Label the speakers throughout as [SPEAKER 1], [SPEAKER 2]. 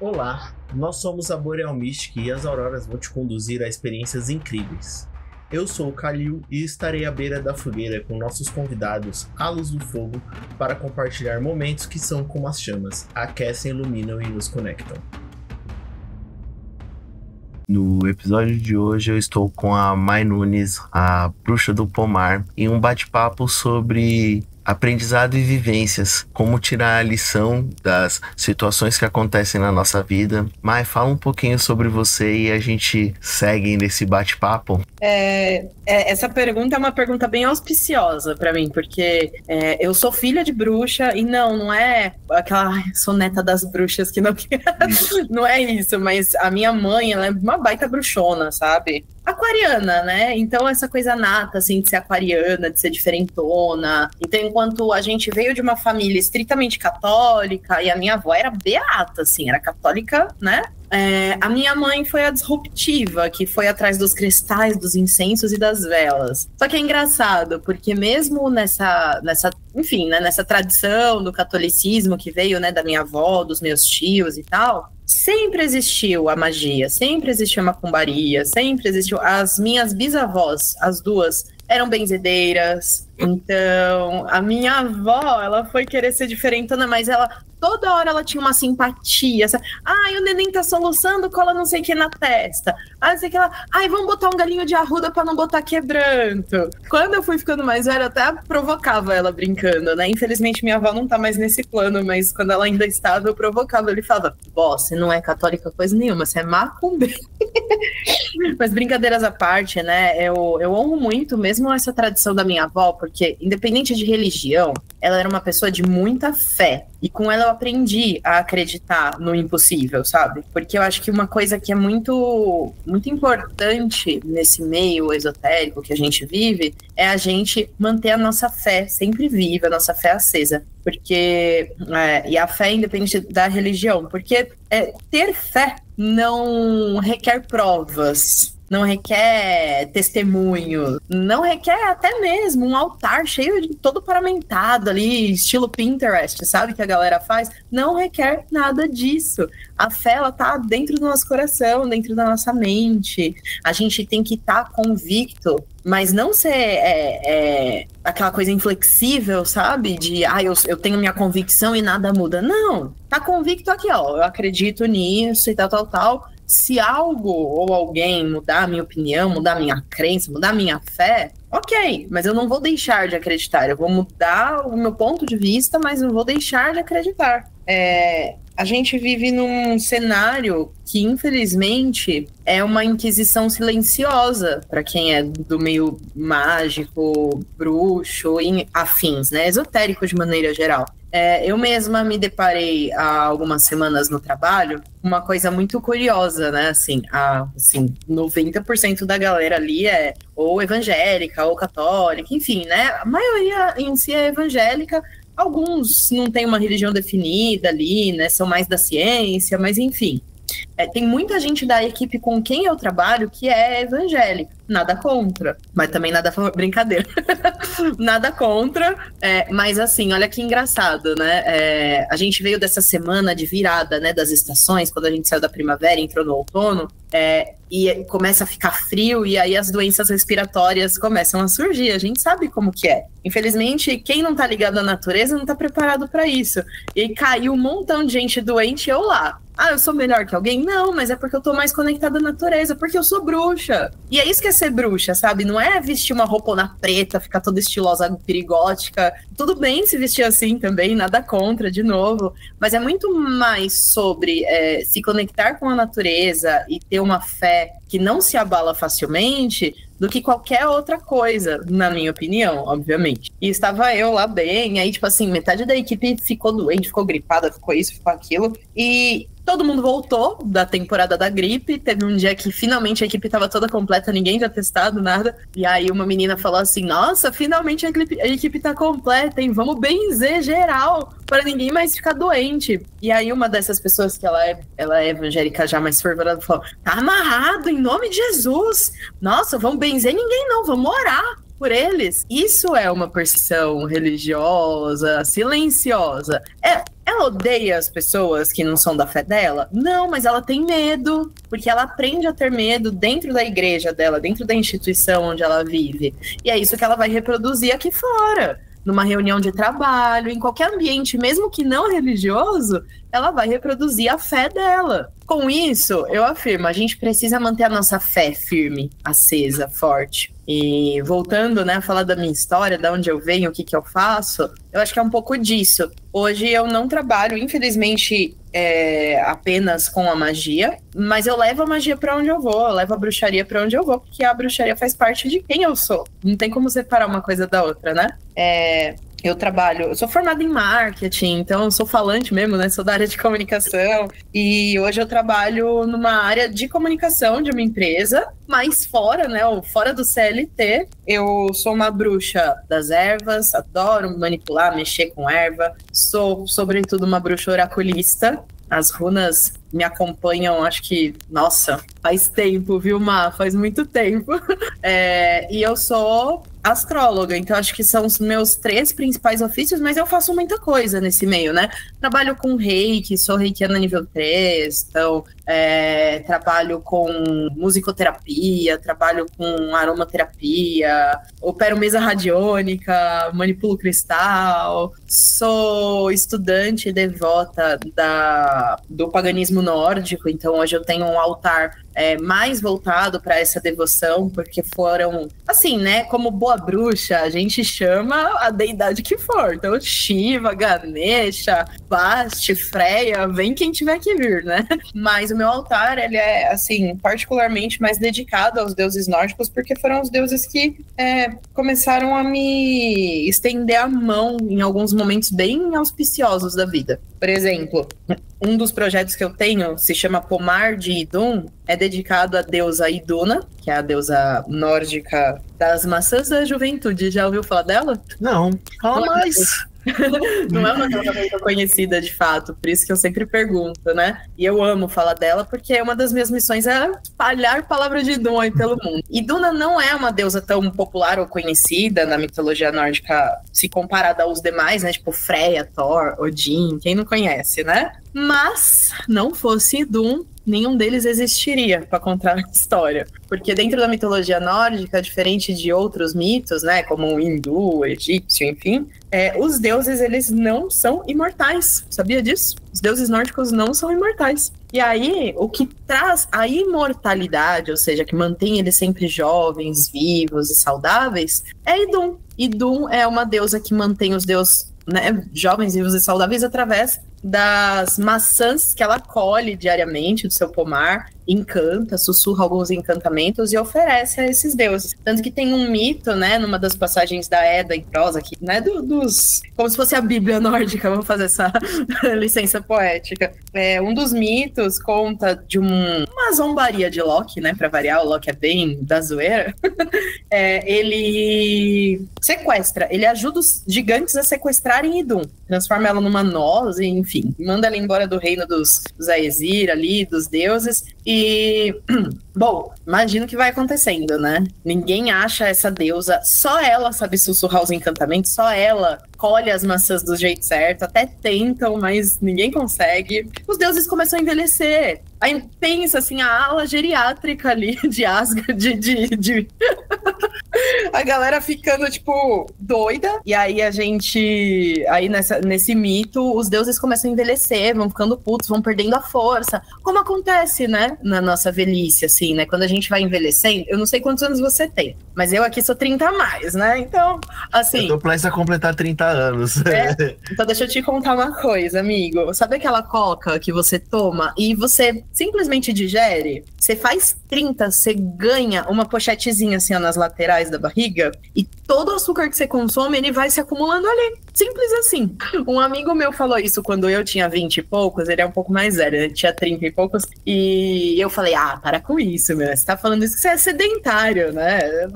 [SPEAKER 1] Olá, nós somos a Boreal Mystic e as Auroras vão te conduzir a experiências incríveis. Eu sou o Kalil e estarei à beira da fogueira com nossos convidados à luz do fogo para compartilhar momentos que são como as chamas, aquecem, iluminam e nos conectam. No episódio de hoje eu estou com a Mai Nunes, a bruxa do pomar, em um bate-papo sobre aprendizado e vivências, como tirar a lição das situações que acontecem na nossa vida. Mai, fala um pouquinho sobre você e a gente segue nesse bate-papo.
[SPEAKER 2] Essa pergunta é uma pergunta bem auspiciosa pra mim, porque eu sou filha de bruxa e não é aquela sou neta das bruxas que não não é isso, mas a minha mãe, ela é uma baita bruxona, sabe? Aquariana, né? Então essa coisa nata, assim, de ser aquariana, de ser diferentona. Então, enquanto a gente veio de uma família estritamente católica, e a minha avó era beata, assim, era católica, né? A minha mãe foi a disruptiva, que foi atrás dos cristais, dos incensos e das velas. Só que é engraçado, porque mesmo enfim, né, nessa tradição do catolicismo que veio, né, da minha avó, dos meus tios e tal, sempre existiu a magia, sempre existiu a macumbaria, sempre existiu. As minhas bisavós, as duas, eram benzedeiras. Então, a minha avó, ela foi querer ser diferentona, mas toda hora ela tinha uma simpatia. Ai, o neném tá soluçando, cola não sei o que na testa. Ai, sei que ela, vamos botar um galinho de arruda pra não botar quebranto. Quando eu fui ficando mais velha, eu até provocava ela brincando, né? Infelizmente, minha avó não tá mais nesse plano, mas quando ela ainda estava, eu provocava. Ele falava, vó, você não é católica coisa nenhuma, você é macumbeira. Mas brincadeiras à parte, né? Eu honro muito mesmo essa tradição da minha avó, porque independente de religião, ela era uma pessoa de muita fé. E com ela eu aprendi a acreditar no impossível, sabe? Porque eu acho que uma coisa que é muito, muito importante nesse meio esotérico que a gente vive é a gente manter a nossa fé sempre viva, a nossa fé acesa. Porque, e a fé independente da religião, porque ter fé não requer provas, não requer testemunho, não requer até mesmo um altar cheio de todo paramentado ali, estilo Pinterest, sabe, que a galera faz, não requer nada disso. A fé, ela tá dentro do nosso coração, dentro da nossa mente. A gente tem que estar convicto, mas não ser aquela coisa inflexível, sabe? De, eu tenho minha convicção e nada muda. Não, tá convicto aqui, ó, eu acredito nisso e tal. Se algo ou alguém mudar a minha opinião, mudar a minha crença, mudar a minha fé, ok, mas eu não vou deixar de acreditar. Eu vou mudar o meu ponto de vista, mas não vou deixar de acreditar. A gente vive num cenário que, infelizmente, é uma inquisição silenciosa para quem é do meio mágico, bruxo e afins, né? Esotérico de maneira geral. Eu mesma me deparei há algumas semanas no trabalho com uma coisa muito curiosa, né? Assim, 90% da galera ali é ou evangélica ou católica, enfim, né? A maioria em si é evangélica. Alguns não têm uma religião definida ali, né? São mais da ciência, mas enfim. Tem muita gente da equipe com quem eu trabalho que é evangélica. Nada contra, mas também nada a favor. Brincadeira. Nada contra, mas assim, olha que engraçado, né? A gente veio dessa semana de virada, né, das estações, quando a gente saiu da primavera e entrou no outono, e começa a ficar frio, e aí as doenças respiratórias começam a surgir. A gente sabe como que é. Infelizmente, quem não tá ligado à natureza não tá preparado para isso. E aí caiu um montão de gente doente, eu lá. Eu sou melhor que alguém? Não, mas é porque eu tô mais conectada à natureza, porque eu sou bruxa. E é isso que é ser bruxa, sabe? Não é vestir uma roupona preta, ficar toda estilosa, perigótica. Tudo bem se vestir assim também, nada contra, de novo. Mas é muito mais sobre se conectar com a natureza e ter uma fé que não se abala facilmente do que qualquer outra coisa, na minha opinião, obviamente. E estava eu lá bem, aí, tipo assim, metade da equipe ficou doente, ficou gripada, ficou isso, ficou aquilo. E todo mundo voltou da temporada da gripe. Teve um dia que finalmente a equipe estava toda completa, ninguém tinha testado nada. E aí uma menina falou assim, nossa, finalmente a equipe tá completa, hein? Vamos benzer geral para ninguém mais ficar doente. E aí uma dessas pessoas que ela é evangélica já mais fervorosa falou, tá amarrado, em nome de Jesus. Nossa, vamos benzer ninguém não, vamos orar por eles. Isso é uma perseguição religiosa, silenciosa. Ela odeia as pessoas que não são da fé dela? Não, mas ela tem medo, porque ela aprende a ter medo dentro da igreja dela, dentro da instituição onde ela vive. E é isso que ela vai reproduzir aqui fora. Numa reunião de trabalho, em qualquer ambiente, mesmo que não religioso, ela vai reproduzir a fé dela. Com isso, eu afirmo, a gente precisa manter a nossa fé firme, acesa, forte. E voltando, né, a falar da minha história, de onde eu venho, o que eu faço, eu acho que é um pouco disso. Hoje eu não trabalho, infelizmente, apenas com a magia, mas eu levo a magia para onde eu vou, eu levo a bruxaria para onde eu vou, porque a bruxaria faz parte de quem eu sou. Não tem como separar uma coisa da outra, né? Eu sou formada em marketing, então eu sou falante mesmo, né? Sou da área de comunicação. E hoje eu trabalho numa área de comunicação de uma empresa, mas fora, né? Fora do CLT, eu sou uma bruxa das ervas, adoro manipular, mexer com erva. Sou, sobretudo, uma bruxa oraculista. As runas me acompanham, acho que, nossa, faz tempo, viu, Má? Faz muito tempo. E eu sou astróloga, então acho que são os meus 3 principais ofícios, mas eu faço muita coisa nesse meio, né? Trabalho com reiki, sou reikiana nível 3, então trabalho com musicoterapia, trabalho com aromaterapia, opero mesa radiônica, manipulo cristal, sou estudante devota do paganismo nórdico, então hoje eu tenho um altar mais voltado para essa devoção, porque foram, assim, né, como boa bruxa, a gente chama a deidade que for, então Shiva, Ganesha, Basti, Freya, vem quem tiver que vir, né, mas o meu altar, ele é, assim, particularmente mais dedicado aos deuses nórdicos, porque foram os deuses que começaram a me estender a mão em alguns momentos bem auspiciosos da vida. Por exemplo, um dos projetos que eu tenho se chama Pomar de Idun, é dedicado à deusa Iduna, que é a deusa nórdica das maçãs da juventude. Já ouviu falar dela?
[SPEAKER 1] Não, fala mais.
[SPEAKER 2] Não é uma deusa muito conhecida de fato, por isso que eu sempre pergunto, né? E eu amo falar dela, porque uma das minhas missões é espalhar a palavra de Idun aí pelo mundo. Iduna não é uma deusa tão popular ou conhecida na mitologia nórdica, se comparada aos demais, né? Tipo Freya, Thor, Odin, quem não conhece, né? Mas, não fosse Idun, nenhum deles existiria para contar a história. Porque dentro da mitologia nórdica, diferente de outros mitos, né, como o hindu, o egípcio, enfim, os deuses, eles não são imortais. Sabia disso? Os deuses nórdicos não são imortais. E aí, o que traz a imortalidade, ou seja, que mantém eles sempre jovens, vivos e saudáveis, é Idun. Idun é uma deusa que mantém os deuses, né, jovens, vivos e saudáveis através das maçãs que ela colhe diariamente do seu pomar, encanta, sussurra alguns encantamentos e oferece a esses deuses. Tanto que tem um mito, né, numa das passagens da Edda em prosa, que, né, como se fosse a Bíblia nórdica, vamos fazer essa licença poética. Um dos mitos conta de uma zombaria de Loki, né, pra variar, o Loki é bem da zoeira. Ele sequestra, ele ajuda os gigantes a sequestrarem Idun, transforma ela numa noz, enfim, manda ela embora do reino dos Aesir ali, dos deuses. E, bom, imagina o que vai acontecendo, né? Ninguém acha essa deusa, só ela sabe sussurrar os encantamentos, só ela colhe as maçãs do jeito certo, até tentam, mas ninguém consegue. Os deuses começam a envelhecer. Aí pensa assim, a ala geriátrica ali de Asgard, a galera ficando, tipo, doida. E aí nesse mito, os deuses começam a envelhecer, vão ficando putos, vão perdendo a força. Como acontece, né, na nossa velhice, assim, né? Quando a gente vai envelhecendo, eu não sei quantos anos você tem, mas eu aqui sou 30 a mais, né? Então, assim...
[SPEAKER 1] Eu tô prestes a completar 30 anos.
[SPEAKER 2] Então deixa eu te contar uma coisa, amigo. Sabe aquela coca que você toma e você simplesmente digere? Você faz 30, você ganha uma pochetezinha assim, ó, nas laterais da barriga, e todo o açúcar que você consome, ele vai se acumulando ali. Simples assim. Um amigo meu falou isso quando eu tinha 20 e poucos, ele é um pouco mais velho, ele tinha 30 e poucos, e eu falei, para com isso, meu, você tá falando isso que você é sedentário, né?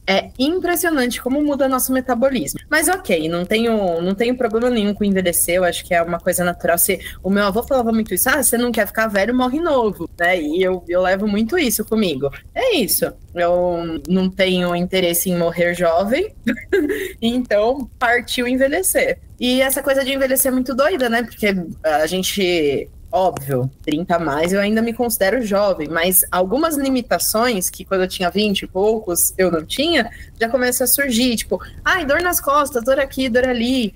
[SPEAKER 2] É impressionante como muda nosso metabolismo. Mas ok, não tenho problema nenhum com envelhecer, eu acho que é uma coisa natural. O meu avô falava muito isso, você não quer ficar velho, morre novo, né? E eu levo muito isso comigo. É isso. Eu não tenho interesse em morrer jovem, então partiu envelhecer. envelhecer. E essa coisa de envelhecer é muito doida, né? Porque a gente... Óbvio, 30 a mais eu ainda me considero jovem, mas algumas limitações que quando eu tinha 20 e poucos eu não tinha, já começam a surgir, tipo, ai, dor nas costas, dor aqui, dor ali.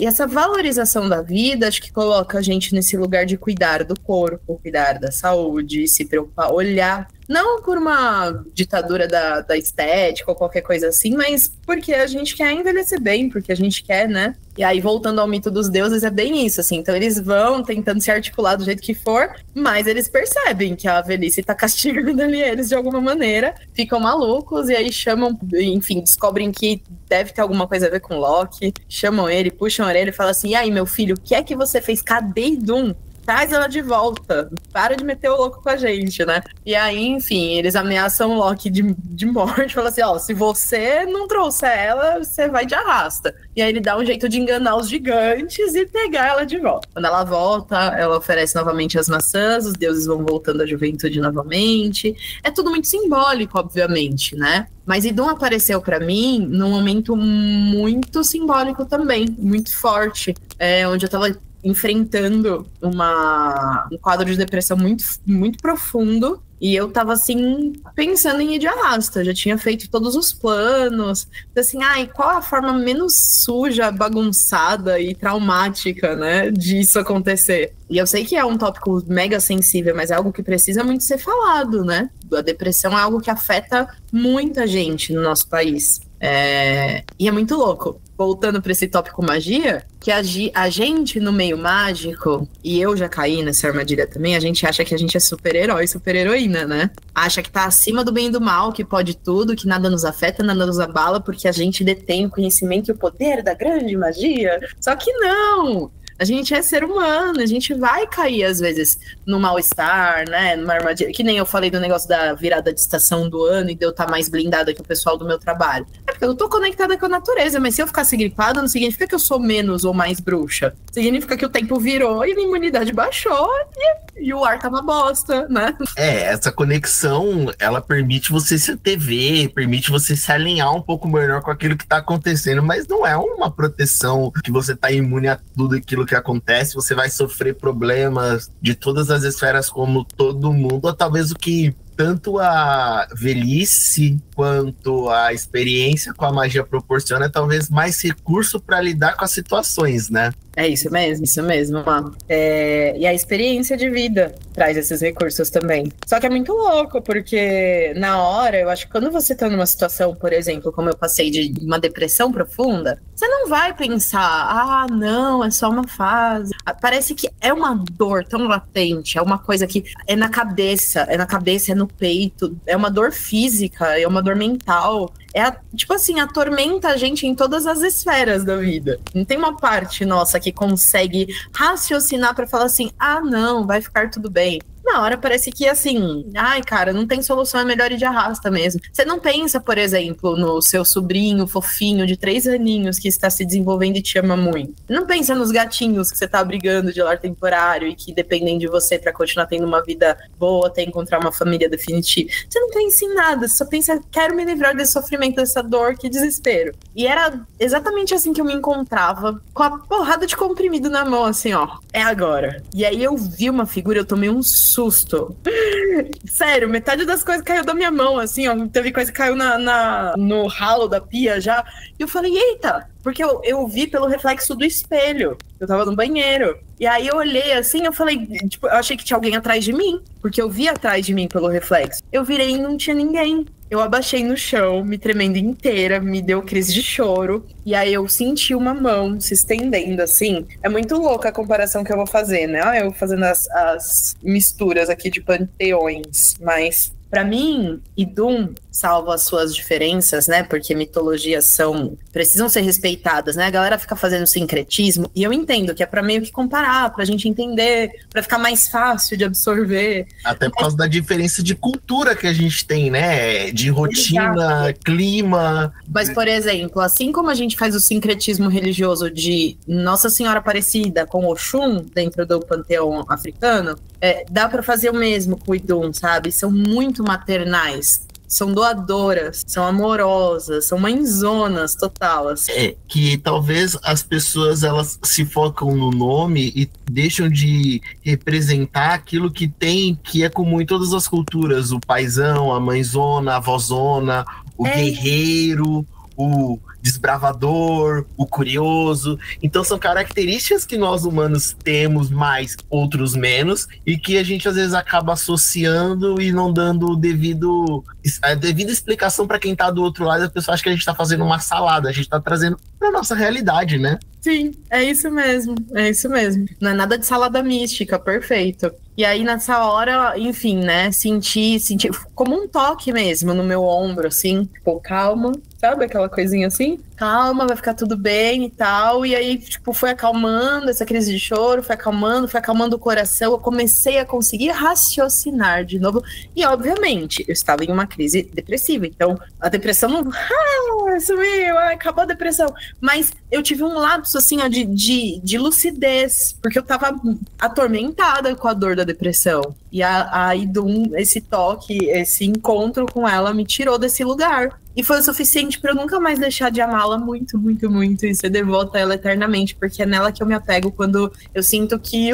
[SPEAKER 2] E essa valorização da vida, acho que coloca a gente nesse lugar de cuidar do corpo, cuidar da saúde, se preocupar, olhar, não por uma ditadura da estética ou qualquer coisa assim, mas porque a gente quer envelhecer bem, porque a gente quer, né? E aí, voltando ao mito dos deuses, é bem isso, assim. Então, eles vão tentando se articular do jeito que for, mas eles percebem que a velhice tá castigando ali eles de alguma maneira, ficam malucos e aí chamam, enfim, descobrem que deve ter alguma coisa a ver com Loki, chamam ele, puxam a orelha e falam assim, e aí, meu filho, o que é que você fez? Cadê Idun? Traz ela de volta, para de meter o louco com a gente, né? E aí, enfim, eles ameaçam o Loki de morte, falam assim, ó, se você não trouxer ela, você vai de arrasta. E aí ele dá um jeito de enganar os gigantes e pegar ela de volta. Quando ela volta, ela oferece novamente as maçãs, os deuses vão voltando à juventude novamente. É tudo muito simbólico, obviamente, né? Mas Idun apareceu para mim num momento muito simbólico também, muito forte, onde eu tava enfrentando um quadro de depressão muito, muito profundo. E eu tava, assim, pensando em ir de arrasta. Já tinha feito todos os planos. Assim, qual a forma menos suja, bagunçada e traumática, né, disso acontecer? E eu sei que é um tópico mega sensível, mas é algo que precisa muito ser falado, né? A depressão é algo que afeta muita gente no nosso país. E é muito louco. Voltando para esse tópico magia, que a gente no meio mágico, e eu já caí nessa armadilha também, a gente acha que a gente é super-herói, super-heroína, né? Acha que tá acima do bem e do mal, que pode tudo, que nada nos afeta, nada nos abala, porque a gente detém o conhecimento e o poder da grande magia. Só que não! A gente é ser humano, a gente vai cair, às vezes, no mal-estar, né? Numa armadilha. Que nem eu falei do negócio da virada de estação do ano e de eu estar mais blindada que o pessoal do meu trabalho. É porque eu tô conectada com a natureza, mas se eu ficasse gripada, não significa que eu sou menos ou mais bruxa. Significa que o tempo virou e minha imunidade baixou e o ar tá uma bosta, né?
[SPEAKER 1] Essa conexão, ela permite você se antever, permite você se alinhar um pouco melhor com aquilo que tá acontecendo, mas não é uma proteção que você tá imune a tudo aquilo que acontece, você vai sofrer problemas de todas as esferas como todo mundo, ou talvez o que tanto a velhice quanto a experiência com a magia proporciona, talvez mais recurso para lidar com as situações, né?
[SPEAKER 2] É isso mesmo, mano. E a experiência de vida traz esses recursos também. Só que é muito louco, porque na hora, eu acho que quando você tá numa situação, por exemplo, como eu passei de uma depressão profunda, você não vai pensar, não, é só uma fase. Parece que é uma dor tão latente, é uma coisa que é na cabeça, é no peito, é uma dor física, é uma dor mental. Tipo assim, atormenta a gente em todas as esferas da vida. Não tem uma parte nossa que consegue raciocinar pra falar assim, não, vai ficar tudo bem. Na hora parece que assim, cara, não tem solução, é melhor ir de arrasta mesmo. Você não pensa, por exemplo, no seu sobrinho fofinho de 3 aninhos que está se desenvolvendo e te ama muito. Não pensa nos gatinhos que você tá brigando de lar temporário e que dependem de você pra continuar tendo uma vida boa, até encontrar uma família definitiva. Você não pensa em nada, você só pensa, quero me livrar desse sofrimento, dessa dor, que desespero. E era exatamente assim que eu me encontrava, com a porrada de comprimido na mão, assim, ó, é agora. E aí eu vi uma figura, eu tomei um susto. Sério, metade das coisas caiu da minha mão, assim, ó. Teve coisa que caiu no ralo da pia já. E eu falei, eita! Porque eu vi pelo reflexo do espelho. Eu tava no banheiro. E aí eu olhei assim, eu falei, tipo, eu achei que tinha alguém atrás de mim. Porque eu vi atrás de mim pelo reflexo. Eu virei e não tinha ninguém. Eu abaixei no chão, me tremendo inteira, me deu crise de choro. E aí eu senti uma mão se estendendo, assim. É muito louca a comparação que eu vou fazer, né? Eu fazendo as misturas aqui de panteões. Mas, pra mim, Idun, salvo as suas diferenças, né? Porque mitologias precisam ser respeitadas, né? A galera fica fazendo sincretismo. E eu entendo que é pra meio que comparar, pra gente entender, pra ficar mais fácil de absorver.
[SPEAKER 1] Até por causa da diferença de cultura que a gente tem, né? De rotina, exato, clima.
[SPEAKER 2] Mas, por exemplo, assim como a gente faz o sincretismo religioso de Nossa Senhora Aparecida com Oxum dentro do panteão africano, dá pra fazer o mesmo com o Idun, sabe? São muito maternais. são doadoras, são amorosas, são mãezonas total. Assim.
[SPEAKER 1] É, que talvez as pessoas elas se focam no nome e deixam de representar aquilo que tem, que é comum em todas as culturas, o paizão, a mãezona, a avózona, o guerreiro, o desbravador, o curioso. Então são características que nós humanos temos mais, outros menos, e que a gente às vezes acaba associando e não dando a devida explicação para quem tá do outro lado. A pessoa acha que a gente tá fazendo uma salada, a gente tá trazendo pra nossa realidade, né?
[SPEAKER 2] Sim, é isso mesmo, é isso mesmo. Não é nada de salada mística, perfeito. E aí, nessa hora, enfim, né, senti como um toque mesmo no meu ombro, assim, tipo, calma, sabe aquela coisinha assim? Calma, vai ficar tudo bem e tal. E aí, tipo, foi acalmando essa crise de choro, foi acalmando o coração. Eu comecei a conseguir raciocinar de novo. E, obviamente, eu estava em uma crise depressiva. Então, a depressão não... sumiu, acabou a depressão. Mas eu tive um lapso, assim, ó, de lucidez. Porque eu tava atormentada com a dor da depressão. E aí, esse toque, esse encontro com ela me tirou desse lugar. E foi o suficiente para eu nunca mais deixar de amá-la muito, muito, muito e ser devota a ela eternamente, porque é nela que eu me apego quando eu sinto que,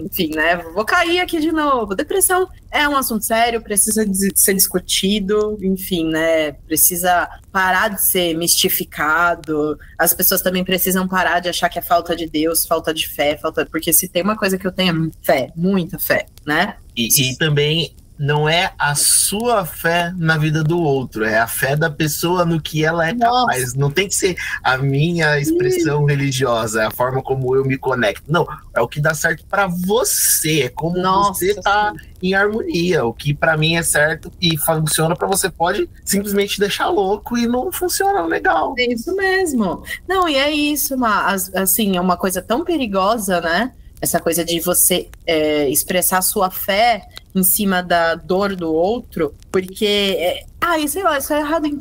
[SPEAKER 2] enfim, né, vou cair aqui de novo. Depressão é um assunto sério, precisa ser discutido, enfim, né, precisa parar de ser mistificado. As pessoas também precisam parar de achar que é falta de Deus, falta de fé, porque se tem uma coisa que eu tenho é fé, muita fé, né?
[SPEAKER 1] E também não é a sua fé na vida do outro, é a fé da pessoa no que ela é capaz. Não tem que ser a minha expressão religiosa, é a forma como eu me conecto. Não, é o que dá certo pra você, é como você tá em harmonia. O que pra mim é certo e funciona pra você pode simplesmente deixar louco e não funciona legal.
[SPEAKER 2] É isso mesmo. Não, e é isso, assim, é uma coisa tão perigosa, né? Essa coisa de você expressar a sua fé em cima da dor do outro, porque, sei lá, isso é errado em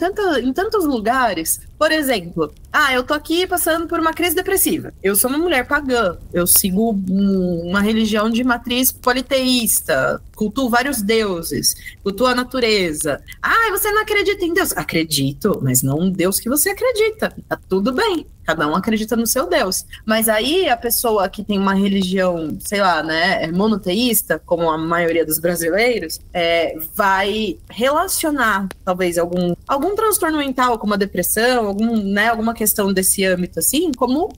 [SPEAKER 2] tantos lugares. Por exemplo, eu tô aqui passando por uma crise depressiva. Eu sou uma mulher pagã, eu sigo uma religião de matriz politeísta, cultuo vários deuses, cultuo a natureza. Você não acredita em Deus? Acredito, mas não um Deus que você acredita. Tá tudo bem, cada um acredita no seu Deus. Mas aí a pessoa que tem uma religião, sei lá, né, monoteísta, como a maioria dos brasileiros, vai relacionar talvez algum transtorno mental, como a depressão, alguma questão desse âmbito assim, como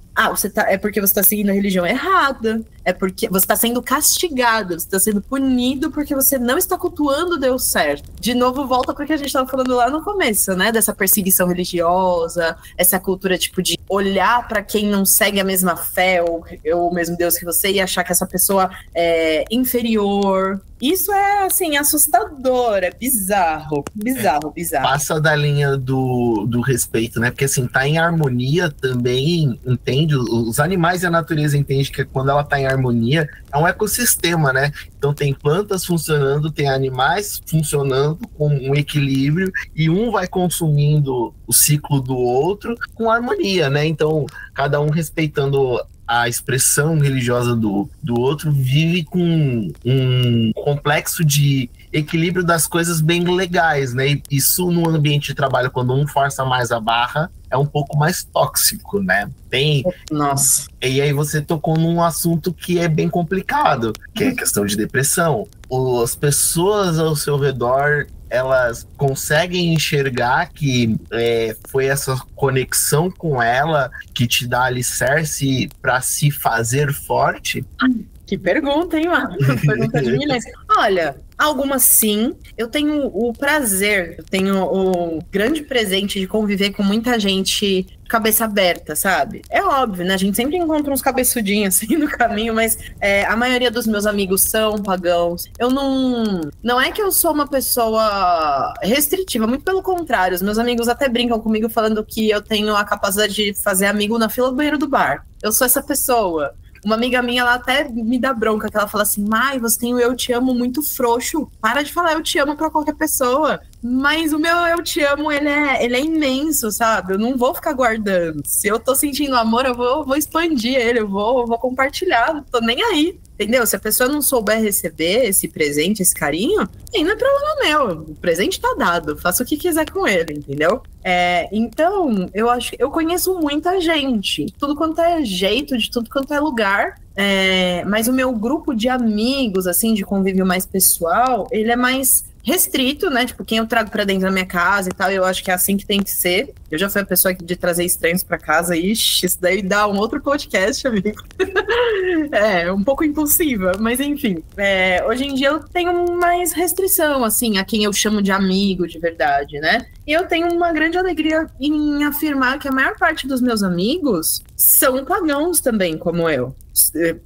[SPEAKER 2] é porque você está seguindo a religião errada, é porque você está sendo castigado, você está sendo punido porque você não está cultuando o Deus certo. De novo, volta para o que a gente estava falando lá no começo, né? Dessa perseguição religiosa, essa cultura tipo de olhar para quem não segue a mesma fé ou o mesmo Deus que você e achar que essa pessoa é inferior. Isso é, assim, assustador, é bizarro.
[SPEAKER 1] Passa da linha do respeito, né? Porque, assim, tá em harmonia também, entende? Os animais e a natureza entendem que quando ela tá em harmonia, é um ecossistema, né? Então tem plantas funcionando, tem animais funcionando com um equilíbrio e um vai consumindo o ciclo do outro com harmonia, né? Então, cada um respeitando a expressão religiosa do outro, vive com um complexo de equilíbrio das coisas bem legais, né? E isso no ambiente de trabalho, quando um força mais a barra, é um pouco mais tóxico, né?
[SPEAKER 2] Nossa.
[SPEAKER 1] E aí você tocou num assunto que é bem complicado, que é a questão de depressão. As pessoas ao seu redor, elas conseguem enxergar que foi essa conexão com ela que te dá alicerce para se fazer forte?
[SPEAKER 2] Que pergunta, hein, mano? Pergunta de milhões. Olha, algumas sim. Eu tenho o prazer, eu tenho o grande presente de conviver com muita gente cabeça aberta, sabe? É óbvio, né? A gente sempre encontra uns cabeçudinhos assim no caminho, mas a maioria dos meus amigos são pagãos. Eu não é que eu sou uma pessoa restritiva, muito pelo contrário. Os meus amigos até brincam comigo falando que eu tenho a capacidade de fazer amigo na fila do banheiro do bar. Eu sou essa pessoa. Uma amiga minha, ela até me dá bronca, que ela fala assim, Mai, você tem o eu te amo muito frouxo. Para de falar eu te amo pra qualquer pessoa. Mas o meu eu te amo, ele é imenso, sabe? Eu não vou ficar guardando. Se eu tô sentindo amor, eu vou expandir ele, eu vou compartilhar, não tô nem aí. Entendeu? Se a pessoa não souber receber esse presente, esse carinho, aí não é problema meu. O presente tá dado, faça o que quiser com ele, entendeu? Então, eu acho que eu conheço muita gente, tudo quanto é jeito, de tudo quanto é lugar. Mas o meu grupo de amigos, assim, de convívio mais pessoal, ele é mais restrito, né? Tipo, quem eu trago pra dentro da minha casa e tal, eu acho que é assim que tem que ser. Eu já fui a pessoa de trazer estranhos pra casa, ixi, isso daí dá um outro podcast, amigo. Um pouco impulsiva, mas enfim. Hoje em dia eu tenho mais restrição, assim, a quem eu chamo de amigo de verdade, né? E eu tenho uma grande alegria em afirmar que a maior parte dos meus amigos são pagãos também, como eu.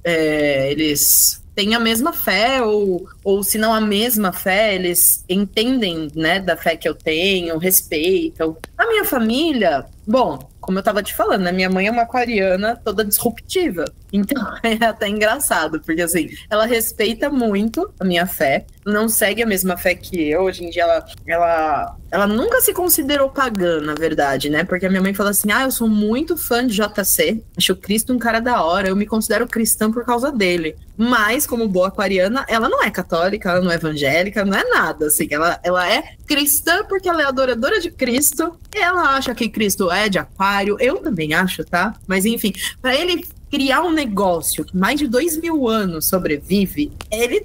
[SPEAKER 2] Eles têm a mesma fé, ou se não a mesma fé, eles entendem, né, da fé que eu tenho, respeitam. A minha família, bom, como eu tava te falando, né, minha mãe é uma aquariana toda disruptiva. Então é até engraçado, porque assim, ela respeita muito a minha fé, não segue a mesma fé que eu. Hoje em dia ela nunca se considerou pagã, na verdade, né? Porque a minha mãe falou assim, eu sou muito fã de JC, acho o Cristo um cara da hora, eu me considero cristã por causa dele. Mas, como boa aquariana, ela não é católica, ela não é evangélica, não é nada, assim. Ela é cristã porque ela é adoradora de Cristo, ela acha que Cristo é de aquário, eu também acho, tá? Mas enfim, pra ele criar um negócio que mais de 2.000 anos sobrevive, ele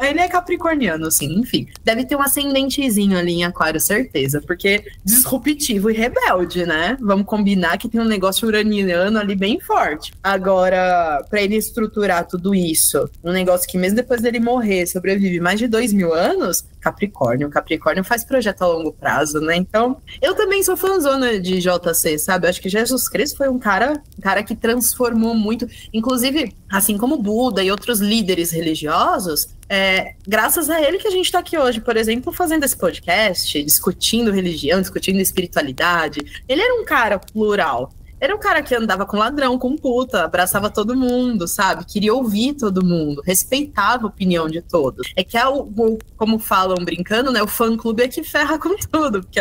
[SPEAKER 2] é capricorniano, assim, enfim. Deve ter um ascendentezinho ali em aquário, certeza, porque disruptivo e rebelde, né? Vamos combinar que tem um negócio uraniano ali bem forte. Agora, pra ele estruturar tudo isso, um negócio que mesmo depois dele morrer, sobrevive mais de 2.000 anos, Capricórnio faz projeto a longo prazo, né? Então, eu também sou fãzona de JC, sabe? Eu acho que Jesus Cristo foi um cara que transformou muito, inclusive, assim como Buda e outros líderes religiosos, graças a ele que a gente tá aqui hoje, por exemplo, fazendo esse podcast, discutindo religião, discutindo espiritualidade. Ele era um cara plural. Era um cara que andava com ladrão, com puta, abraçava todo mundo, sabe? Queria ouvir todo mundo, respeitava a opinião de todos. É que como falam brincando, né? O fã-clube é que ferra com tudo, porque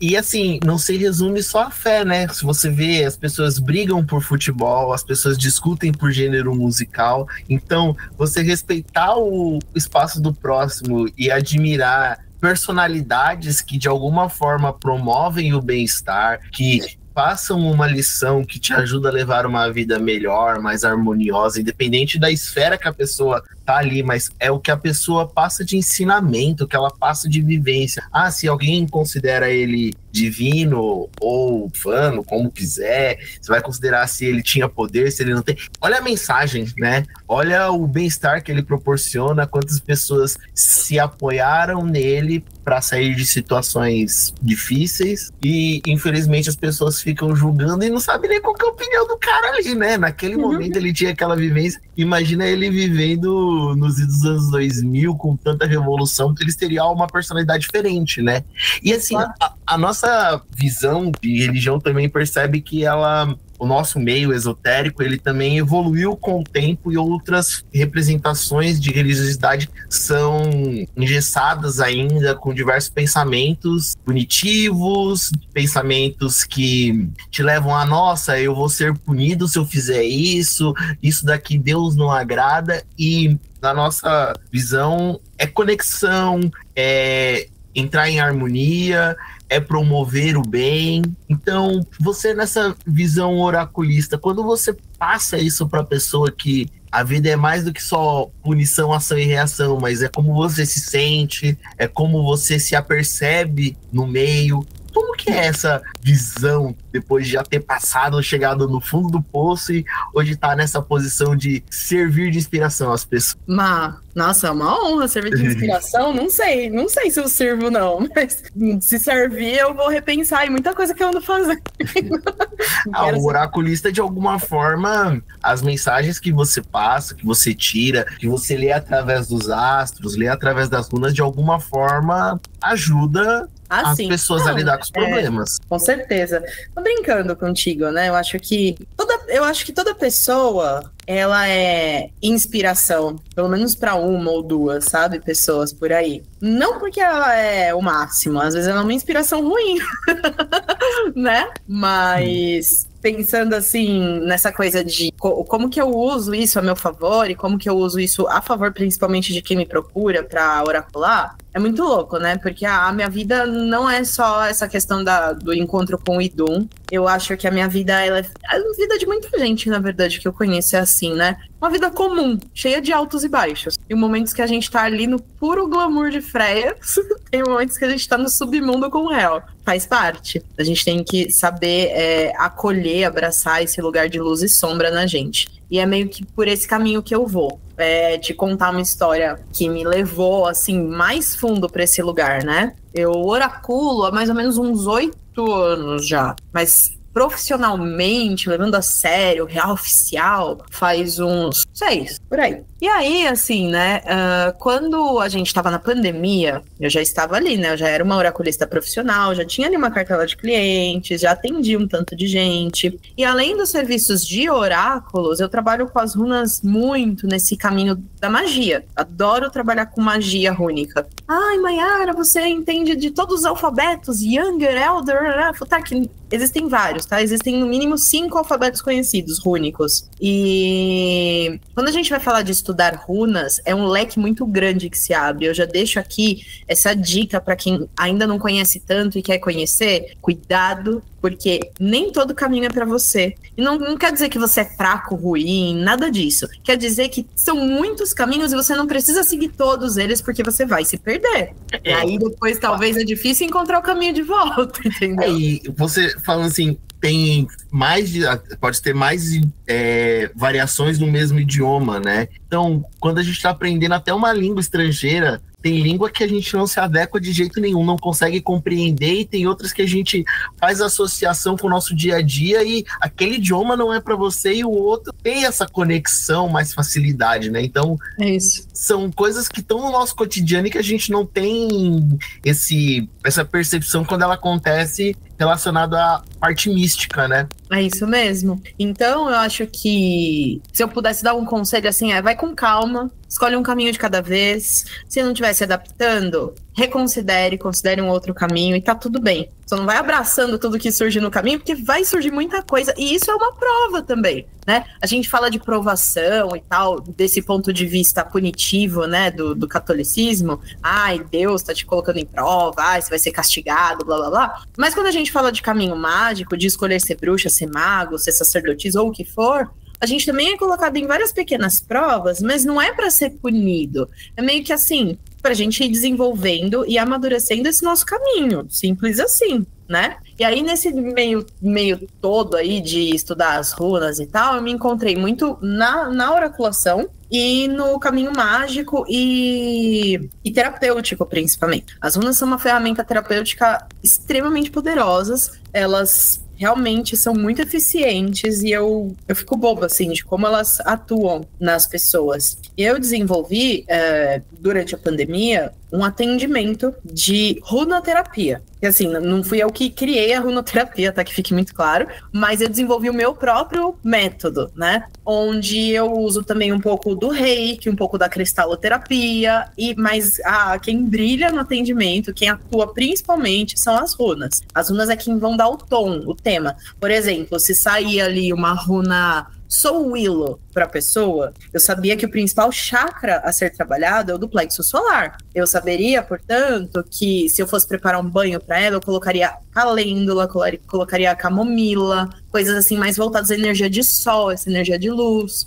[SPEAKER 1] e assim, não se resume só a fé, né? Se você vê, as pessoas brigam por futebol, as pessoas discutem por gênero musical. Então, você respeitar o espaço do próximo e admirar personalidades que de alguma forma promovem o bem-estar, que passam uma lição que te ajuda a levar uma vida melhor, mais harmoniosa, independente da esfera que a pessoa tá ali, mas é o que a pessoa passa de ensinamento, que ela passa de vivência. Se alguém considera ele divino ou fano, como quiser, você vai considerar se ele tinha poder, se ele não tem. Olha a mensagem, né? Olha o bem-estar que ele proporciona, quantas pessoas se apoiaram nele para sair de situações difíceis e, infelizmente, as pessoas ficam julgando e não sabem nem qual que é a opinião do cara ali, né? Naquele momento ele tinha aquela vivência. Imagina ele vivendo nos anos 2000 com tanta revolução, que eles teriam uma personalidade diferente, né? E assim, a nossa visão de religião também percebe que o nosso meio esotérico, ele também evoluiu com o tempo e outras representações de religiosidade são engessadas ainda com diversos pensamentos punitivos, pensamentos que te levam a, nossa, eu vou ser punido se eu fizer isso daqui Deus não agrada, e na nossa visão é conexão, é entrar em harmonia, é promover o bem. Então, você nessa visão oraculista, quando você passa isso para a pessoa que a vida é mais do que só punição, ação e reação, mas é como você se sente, é como você se apercebe no meio. Como que é essa visão, depois de já ter passado, chegado no fundo do poço e hoje tá nessa posição de servir de inspiração às pessoas?
[SPEAKER 2] Nossa, é uma honra servir de inspiração. Não sei se eu sirvo não, mas se servir eu vou repensar em muita coisa que eu ando fazendo.
[SPEAKER 1] O oraculista, de alguma forma, as mensagens que você passa, que você tira, que você lê através dos astros, lê através das runas, de alguma forma ajuda as pessoas a lidar com os problemas.
[SPEAKER 2] Com certeza. Tô brincando contigo, né? Eu acho que toda eu acho que toda pessoa, ela é inspiração, pelo menos para uma ou duas, sabe? Pessoas por aí. Não porque ela é o máximo, às vezes ela é uma inspiração ruim, né? Mas pensando assim, nessa coisa de como que eu uso isso a meu favor e como que eu uso isso a favor principalmente de quem me procura para oracular, é muito louco, né? Porque a minha vida não é só essa questão do encontro com o Idum. Eu acho que a minha vida, ela é a vida de muita gente, na verdade, que eu conheço é assim, né? Uma vida comum, cheia de altos e baixos. Tem momentos que a gente tá ali no puro glamour de Freya, tem momentos que a gente tá no submundo com o Hel. Faz parte. A gente tem que saber acolher, abraçar esse lugar de luz e sombra na gente. E é meio que por esse caminho que eu vou. Te contar uma história que me levou, assim, mais fundo para esse lugar, né? Eu oraculo há mais ou menos uns 8 anos já. Mas profissionalmente, levando a sério, real oficial, faz uns 6, por aí. E aí, assim, né, quando a gente estava na pandemia, eu já estava ali, né, eu já era uma oraculista profissional, já tinha ali uma cartela de clientes, já atendi um tanto de gente. E além dos serviços de oráculos, eu trabalho com as runas muito nesse caminho da magia. Adoro trabalhar com magia rúnica. Ai, Mayara, você entende de todos os alfabetos, Younger, Elder, Futak. Existem vários, tá? Existem no mínimo 5 alfabetos conhecidos, rúnicos. E quando a gente vai falar de estudar runas, é um leque muito grande que se abre. Eu já deixo aqui essa dica para quem ainda não conhece tanto e quer conhecer. Cuidado, porque nem todo caminho é para você. E não quer dizer que você é fraco, ruim, nada disso. Quer dizer que são muitos caminhos e você não precisa seguir todos eles, porque você vai se perder. E aí depois talvez é difícil encontrar o caminho de volta, entendeu?
[SPEAKER 1] E você falando assim, pode ter mais variações no mesmo idioma, né? Então, quando a gente está aprendendo até uma língua estrangeira, tem língua que a gente não se adequa de jeito nenhum, não consegue compreender, e tem outras que a gente faz associação com o nosso dia a dia e aquele idioma não é para você e o outro tem essa conexão, mais facilidade, né? Então,
[SPEAKER 2] é isso.
[SPEAKER 1] São coisas que estão no nosso cotidiano e que a gente não tem essa percepção quando ela acontece relacionado à parte mística, né?
[SPEAKER 2] É isso mesmo. Então, eu acho que se eu pudesse dar um conselho assim, vai com calma, escolhe um caminho de cada vez. Se não estiver se adaptando, considere um outro caminho e tá tudo bem. Só não vai abraçando tudo que surge no caminho, porque vai surgir muita coisa. E isso é uma prova também, né? A gente fala de provação e tal, desse ponto de vista punitivo, né, do catolicismo. Ai, Deus tá te colocando em prova, ai, você vai ser castigado, blá, blá, blá. Mas quando a gente fala de caminho mágico, de escolher ser bruxa, ser mago, ser sacerdotisa ou o que for, a gente também é colocado em várias pequenas provas, mas não é para ser punido. É meio que assim, pra gente ir desenvolvendo e amadurecendo esse nosso caminho. Simples assim, né? E aí, nesse meio todo aí de estudar as runas e tal, eu me encontrei muito na oraculação e no caminho mágico e terapêutico, principalmente. As runas são uma ferramenta terapêutica extremamente poderosas. Elas realmente são muito eficientes e eu fico boba, assim, de como elas atuam nas pessoas. E eu desenvolvi, durante a pandemia, um atendimento de runoterapia. E assim, não fui eu que criei a runoterapia, tá? Que fique muito claro. Mas eu desenvolvi o meu próprio método, né? Onde eu uso também um pouco do reiki, um pouco da cristaloterapia. Mas quem brilha no atendimento, quem atua principalmente, são as runas. As runas é quem vão dar o tom, o tema. Por exemplo, se sair ali uma runa Soul Willow para a pessoa, eu sabia que o principal chakra a ser trabalhado é o do plexo solar. Eu saberia, portanto, que se eu fosse preparar um banho para ela, eu colocaria calêndula, colocaria camomila, coisas assim mais voltadas à energia de sol, essa energia de luz.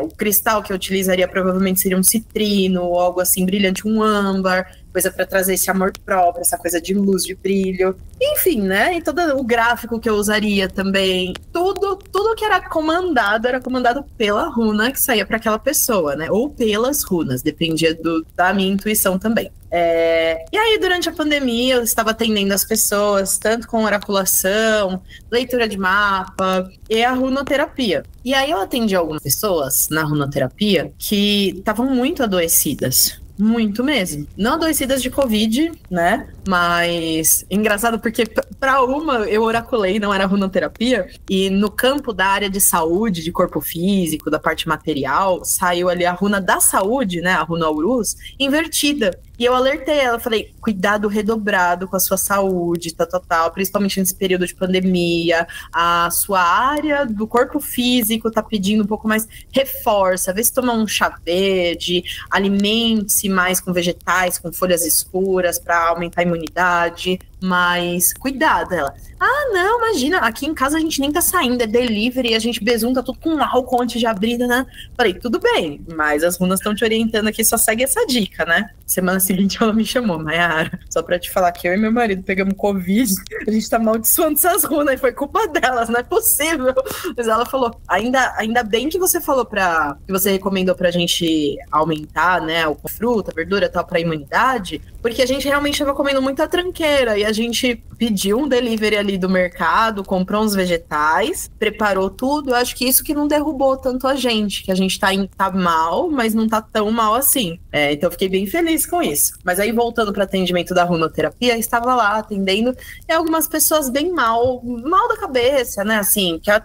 [SPEAKER 2] O cristal que eu utilizaria provavelmente seria um citrino, ou algo assim brilhante, um âmbar, coisa para trazer esse amor próprio, essa coisa de luz, de brilho. Enfim, né? E todo o gráfico que eu usaria também. Tudo que era comandado pela runa que saía para aquela pessoa, né? Ou pelas runas, dependia da minha intuição também. E aí, durante a pandemia, eu estava atendendo as pessoas, tanto com oraculação, leitura de mapa e a runoterapia. E aí eu atendi algumas pessoas na runoterapia que estavam muito adoecidas. muito mesmo. Não adoecidas de Covid, né? Mas engraçado porque para uma eu oraculei, não era runoterapia, e no campo da área de saúde, de corpo físico, da parte material, saiu ali a runa da saúde, né? A runa Aurus, invertida. E eu alertei ela, falei, cuidado redobrado com a sua saúde, tal, principalmente nesse período de pandemia, a sua área do corpo físico tá pedindo um pouco mais, reforça, vê se toma um chá verde, alimente-se mais com vegetais, com folhas escuras para aumentar a imunidade, mas cuidado, ela. Ah, não, imagina, aqui em casa a gente nem tá saindo, é delivery, a gente besunta tudo com álcool antes de abrir, né? Falei, tudo bem, mas as runas estão te orientando aqui, só segue essa dica, né? Semana seguinte ela me chamou, Mayara, só pra te falar que eu e meu marido pegamos Covid, a gente tá amaldiçoando essas runas, e foi culpa delas, não é possível. Mas ela falou, ainda bem que você falou que você recomendou pra gente aumentar, né, o fruta, verdura e tal, pra imunidade, porque a gente realmente tava comendo muita tranqueira, e a gente pediu um delivery ali do mercado, comprou uns vegetais, preparou tudo. Eu acho que isso que não derrubou tanto a gente, que a gente tá mal, mas não tá tão mal assim. Então eu fiquei bem feliz com isso. Mas aí voltando para atendimento da runoterapia, estava lá atendendo e algumas pessoas bem mal da cabeça, né? Assim, que a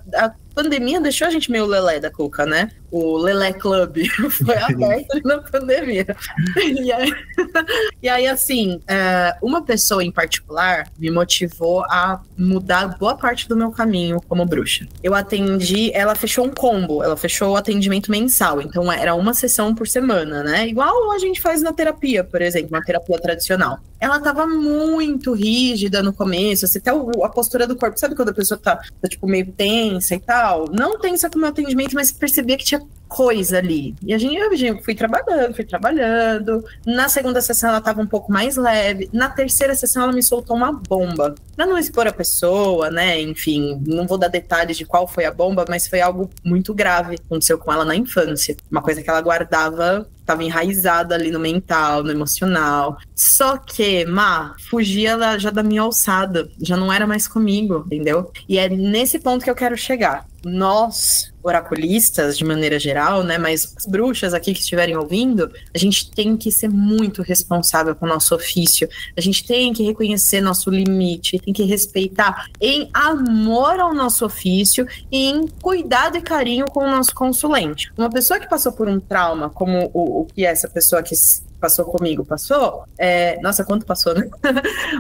[SPEAKER 2] pandemia deixou a gente meio lelé da cuca, né? O Lelé Club foi aberto na pandemia. E aí assim, uma pessoa em particular me motivou a mudar boa parte do meu caminho como bruxa. Eu atendi, ela fechou um combo, ela fechou o atendimento mensal, então era uma sessão por semana, né? Igual a gente faz na terapia, por exemplo, na terapia tradicional. Ela tava muito rígida no começo, assim, até a postura do corpo, sabe quando a pessoa tá tipo meio tensa e tal? Não tensa com o meu atendimento, mas percebia que tinha coisa ali. E eu fui trabalhando. Na segunda sessão ela tava um pouco mais leve. Na terceira sessão ela me soltou uma bomba. Pra não expor a pessoa, né? Enfim, não vou dar detalhes de qual foi a bomba, mas foi algo muito grave que aconteceu com ela na infância. Uma coisa que ela guardava, estava enraizada ali no mental, no emocional. Só que, fugia já da minha alçada. Já não era mais comigo, entendeu? E é nesse ponto que eu quero chegar. Nós, oraculistas, de maneira geral, né, mas as bruxas aqui que estiverem ouvindo, a gente tem que ser muito responsável com o nosso ofício, a gente tem que reconhecer nosso limite, tem que respeitar em amor ao nosso ofício e em cuidado e carinho com o nosso consulente. Uma pessoa que passou por um trauma, como o que essa pessoa que passou comigo passou, nossa, quanto passou, né?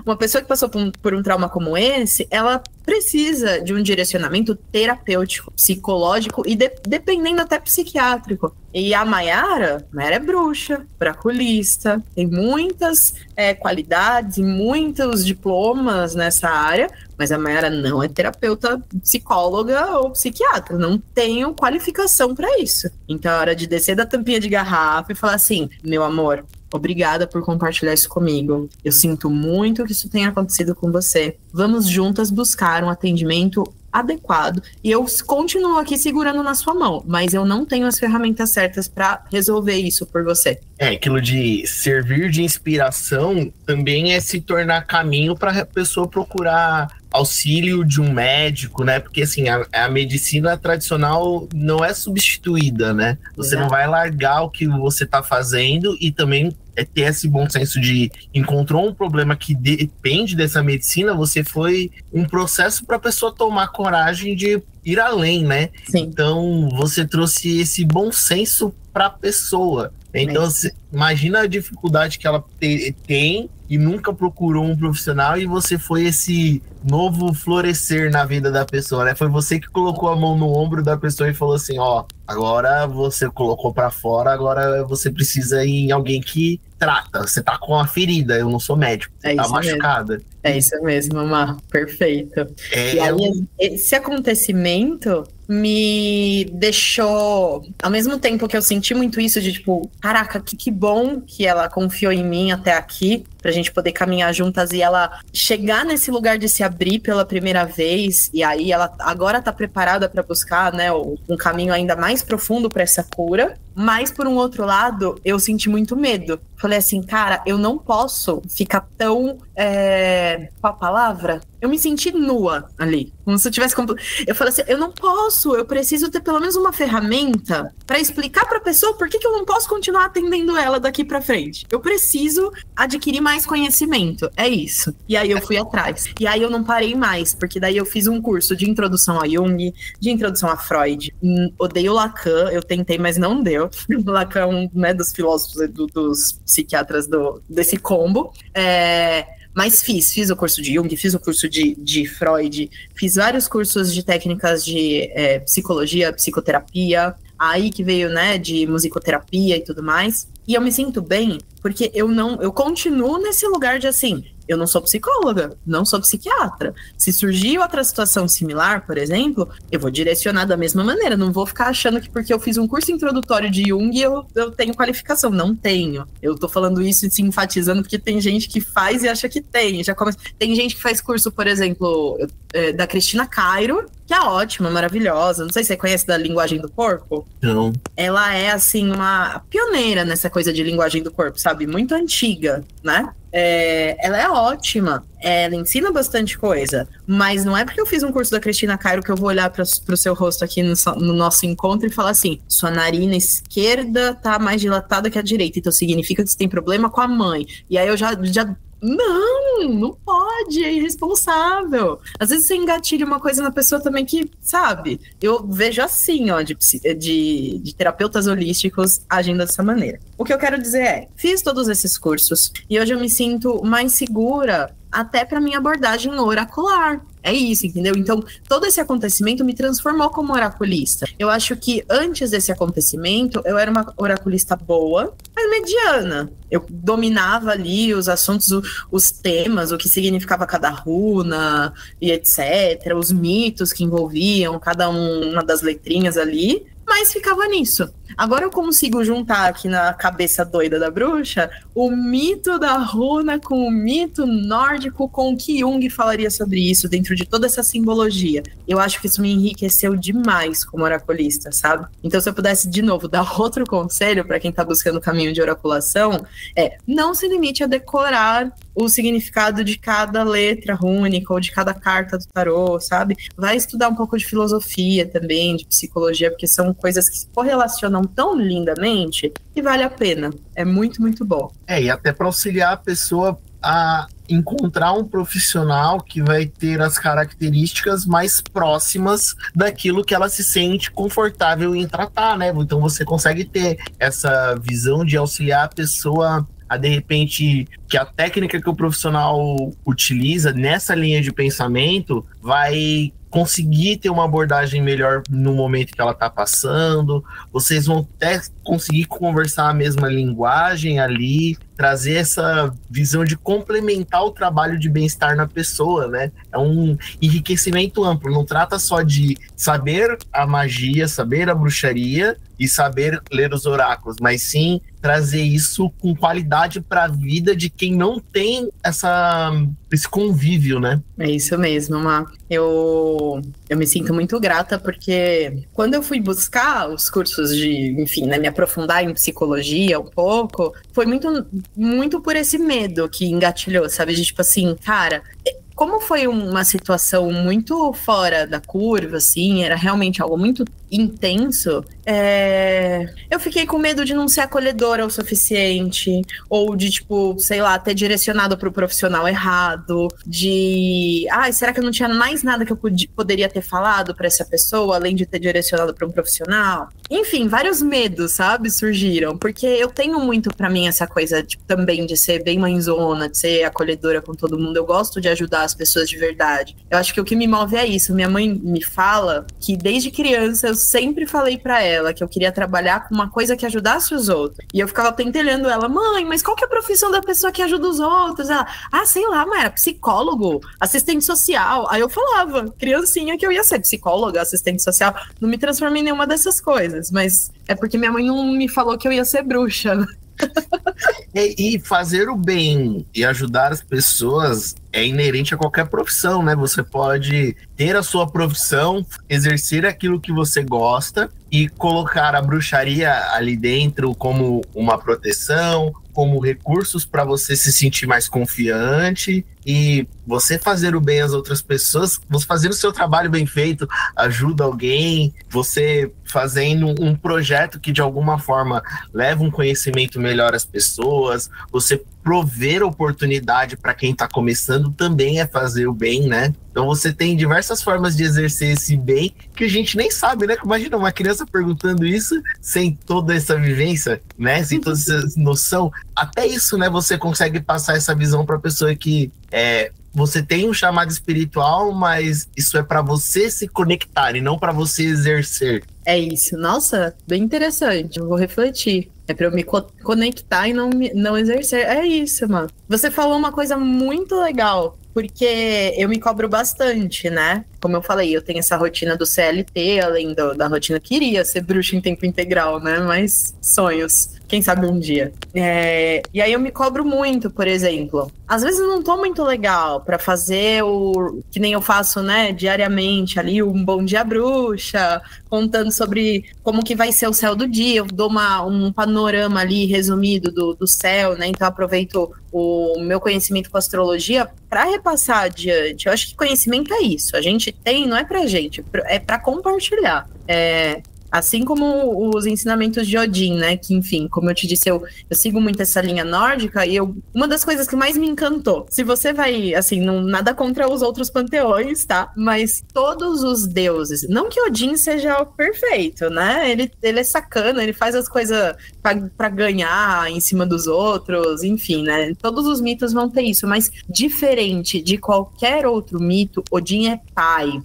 [SPEAKER 2] Uma pessoa que passou por um trauma como esse, ela precisa de um direcionamento terapêutico, psicológico e dependendo até psiquiátrico. E a Mayara é bruxa, oraculista, tem muitas qualidades e muitos diplomas nessa área, mas a Mayara não é terapeuta, psicóloga ou psiquiatra, não tenho qualificação para isso. Então é hora de descer da tampinha de garrafa e falar assim, meu amor, obrigada por compartilhar isso comigo. Eu sinto muito que isso tenha acontecido com você. Vamos juntas buscar um atendimento adequado. E eu continuo aqui segurando na sua mão, mas eu não tenho as ferramentas certas para resolver isso por você.
[SPEAKER 1] Aquilo de servir de inspiração também é se tornar caminho para a pessoa procurar auxílio de um médico, né? Porque assim, a medicina tradicional não é substituída, né? Você não vai largar o que você tá fazendo e também ter esse bom senso de encontrou um problema que depende dessa medicina, você foi um processo para a pessoa tomar coragem de ir além, né?
[SPEAKER 2] Sim.
[SPEAKER 1] Então, você trouxe esse bom senso para a pessoa. Então, imagina a dificuldade que ela tem e nunca procurou um profissional e você foi esse novo florescer na vida da pessoa, né? Foi você que colocou a mão no ombro da pessoa e falou assim, agora você colocou pra fora, agora você precisa ir em alguém que trata. Você tá com uma ferida, eu não sou médico, você tá machucada.
[SPEAKER 2] Mesmo. É isso mesmo, Mamá, perfeito. E aí, esse acontecimento me deixou, ao mesmo tempo que eu senti muito isso de tipo, caraca, que bom que ela confiou em mim até aqui, pra gente poder caminhar juntas e ela chegar nesse lugar de se abrir pela primeira vez, e aí ela agora tá preparada para buscar, né, um caminho ainda mais profundo para essa cura. Mas, por um outro lado, eu senti muito medo. Falei assim, cara, eu não posso ficar tão qual a palavra? Eu me senti nua ali. Como se eu tivesse... Eu falei assim, eu não posso, eu preciso ter pelo menos uma ferramenta para explicar pra pessoa por que eu não posso continuar atendendo ela daqui pra frente. Eu preciso adquirir mais conhecimento. É isso. E aí eu fui atrás. E aí eu não parei mais, porque daí eu fiz um curso de introdução a Jung, de introdução a Freud. Odeio Lacan, eu tentei, mas não deu. Lacan é um, né, dos filósofos, dos psiquiatras desse combo. Mas fiz o curso de Jung, fiz o curso de Freud, fiz vários cursos de técnicas de psicologia, psicoterapia, aí que veio, né, de musicoterapia e tudo mais. E eu me sinto bem, porque eu continuo nesse lugar de assim, eu não sou psicóloga, não sou psiquiatra. Se surgir outra situação similar, por exemplo, eu vou direcionar da mesma maneira. Não vou ficar achando que porque eu fiz um curso introdutório de Jung, eu tenho qualificação. Não tenho. Eu tô falando isso e se enfatizando porque tem gente que faz e acha que tem. Tem gente que faz curso, por exemplo, da Cristina Cairo, que é ótima, maravilhosa. Não sei se você conhece da linguagem do corpo.
[SPEAKER 1] Não.
[SPEAKER 2] Ela é, assim, uma pioneira nessa coisa de linguagem do corpo, sabe? Muito antiga, né? Ela é ótima, ela ensina bastante coisa, mas não é porque eu fiz um curso da Cristina Cairo que eu vou olhar pro seu rosto aqui no nosso encontro e falar assim, sua narina esquerda tá mais dilatada que a direita, então significa que você tem problema com a mãe. E aí eu já não pode, é irresponsável. Às vezes você engatilha uma coisa na pessoa também que, sabe, eu vejo assim, ó, de terapeutas holísticos agindo dessa maneira. O que eu quero dizer fiz todos esses cursos e hoje eu me sinto mais segura até para minha abordagem oracular. É isso, entendeu? Então, todo esse acontecimento me transformou como oraculista. Eu acho que antes desse acontecimento, eu era uma oraculista boa, mas mediana. Eu dominava ali os assuntos, os temas, o que significava cada runa e etc., os mitos que envolviam cada uma das letrinhas ali, mas ficava nisso. Agora eu consigo juntar aqui na cabeça doida da bruxa o mito da runa com o mito nórdico, com o que Jung falaria sobre isso dentro de toda essa simbologia. Eu acho que isso me enriqueceu demais como oraculista, sabe? Então, se eu pudesse, de novo, dar outro conselho para quem tá buscando o caminho de oraculação, não se limite a decorar o significado de cada letra rúnica ou de cada carta do tarô, sabe? Vai estudar um pouco de filosofia também, de psicologia, porque são coisas que se correlacionam tão lindamente que vale a pena. É muito, muito bom.
[SPEAKER 3] E até para auxiliar a pessoa a encontrar um profissional que vai ter as características mais próximas daquilo que ela se sente confortável em tratar, né? Então você consegue ter essa visão de auxiliar a pessoa a, de repente, que a técnica que o profissional utiliza nessa linha de pensamento vai conseguir ter uma abordagem melhor no momento que ela está passando, vocês vão até conseguir conversar a mesma linguagem ali, trazer essa visão de complementar o trabalho de bem-estar na pessoa, né? É um enriquecimento amplo, não trata só de saber a magia, saber a bruxaria e saber ler os oráculos, mas sim trazer isso com qualidade para a vida de quem não tem esse convívio, né?
[SPEAKER 2] É isso mesmo, Má. Eu me sinto muito grata porque quando eu fui buscar os cursos enfim, né, me aprofundar em psicologia um pouco, foi muito por esse medo que engatilhou, sabe? De tipo assim, cara, como foi uma situação muito fora da curva, assim, era realmente algo muito intenso, eu fiquei com medo de não ser acolhedora o suficiente, ou de, tipo, sei lá, ter direcionado para o profissional errado, será que eu não tinha mais nada que eu poderia ter falado para essa pessoa, além de ter direcionado para um profissional? Enfim, vários medos, sabe, surgiram, porque eu tenho muito para mim essa coisa, tipo, também de ser bem mãezona, de ser acolhedora com todo mundo, eu gosto de ajudar as pessoas de verdade. Eu acho que o que me move é isso. Minha mãe me fala que desde criança eu sempre falei pra ela que eu queria trabalhar com uma coisa que ajudasse os outros. E eu ficava pentelhando ela, mãe, mas qual que é a profissão da pessoa que ajuda os outros? Ela, sei lá, mas era psicólogo, assistente social. Aí eu falava, criancinha, que eu ia ser psicóloga, assistente social. Não me transformei em nenhuma dessas coisas, mas é porque minha mãe não me falou que eu ia ser bruxa.
[SPEAKER 3] E fazer o bem e ajudar as pessoas é inerente a qualquer profissão, né? Você pode ter a sua profissão, exercer aquilo que você gosta e colocar a bruxaria ali dentro como uma proteção, como recursos para você se sentir mais confiante. E você fazer o bem às outras pessoas, você fazer o seu trabalho bem feito, ajuda alguém, você fazendo um projeto que de alguma forma leva um conhecimento melhor às pessoas, você prover oportunidade para quem está começando também é fazer o bem, né? Então você tem diversas formas de exercer esse bem que a gente nem sabe, né? Imagina uma criança perguntando isso sem toda essa vivência, né? Sem toda essa noção. Até isso, né? Você consegue passar essa visão para a pessoa que você tem um chamado espiritual, mas isso é para você se conectar e não para você exercer.
[SPEAKER 2] É isso. Nossa, bem interessante. Eu vou refletir. É pra eu me conectar e não exercer. É isso, mano. Você falou uma coisa muito legal, porque eu me cobro bastante, né? Como eu falei, eu tenho essa rotina do CLT, além da rotina que iria ser bruxa em tempo integral, né? Mas sonhos, quem sabe um dia. E aí eu me cobro muito, por exemplo. Às vezes eu não tô muito legal pra fazer o que nem eu faço, né? Diariamente ali, um Bom Dia Bruxa, contando sobre como que vai ser o céu do dia. Eu dou um panorama ali resumido do céu, né? Então eu aproveito o meu conhecimento com astrologia para repassar adiante. Eu acho que conhecimento é isso. A gente tem, não é pra gente, é para compartilhar. Assim como os ensinamentos de Odin, né? Que, enfim, como eu te disse, eu sigo muito essa linha nórdica e uma das coisas que mais me encantou, se você vai, assim, nada contra os outros panteões, tá? Mas todos os deuses, não que Odin seja perfeito, né? Ele é sacana, ele faz as coisas pra ganhar em cima dos outros, enfim, né? Todos os mitos vão ter isso, mas diferente de qualquer outro mito, Odin é pai,